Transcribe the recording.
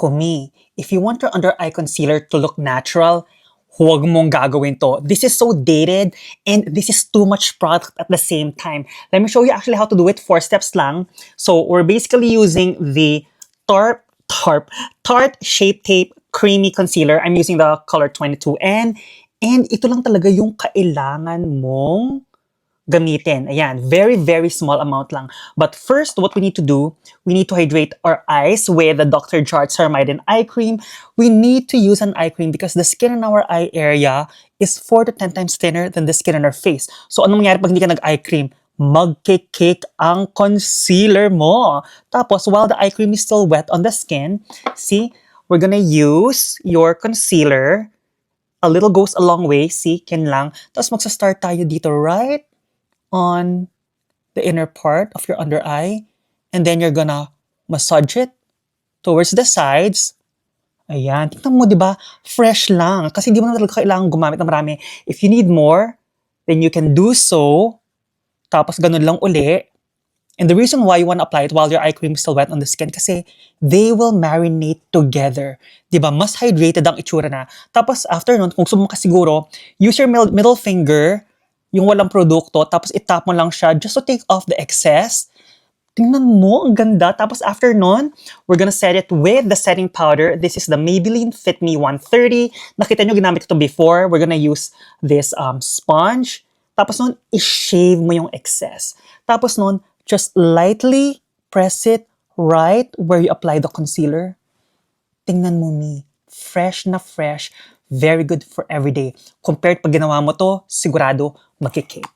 Naku, me, if you want your under eye concealer to look natural, huwag mong gagawin to. This is so dated and this is too much product at the same time. Let me show you actually how to do it. 4 steps lang. So we're basically using the Tarte Shape Tape Creamy Concealer. I'm using the color 22N. And ito lang talaga yung kailangan mong gamitin. Ayan, very, very small amount lang. But first, what we need to do, we need to hydrate our eyes with the Dr. Jart Ceramide Eye Cream. We need to use an eye cream because the skin in our eye area is 4 to 10 times thinner than the skin on our face. So, anong mangyari pag hindi ka nag-eye cream? Magkikik ang concealer mo. Tapos, while the eye cream is still wet on the skin, see, we're gonna use your concealer. A little goes a long way. See, kin lang. Tapos, magsa-start tayo dito, right? On the inner part of your under eye, and then you're gonna massage it towards the sides. Ayan, tingnan mo, di ba? Fresh lang. Kasi di mo na talaga kailangan gumamit ng marami. If you need more, then you can do so. Tapos ganun lang uli. And the reason why you want to apply it while your eye cream is still wet on the skin kasi they will marinate together. Di ba? Mas hydrated ang itsura na. Tapos after nun, kung gusto mo siguro, use your middle finger, yung walang produkto, tapos itap mo lang siya just to take off the excess. Tingnan mo, ang ganda. Tapos after nun, we're gonna set it with the setting powder. This is the Maybelline Fit Me 130. Nakita nyo, ginamit ito before. We're gonna use this sponge. Tapos nun, i-shave mo yung excess. Tapos nun, just lightly press it right where you apply the concealer. Tingnan mo, me. Fresh na fresh. Very good for everyday. Compared pag ginawa mo to, sigurado makikik.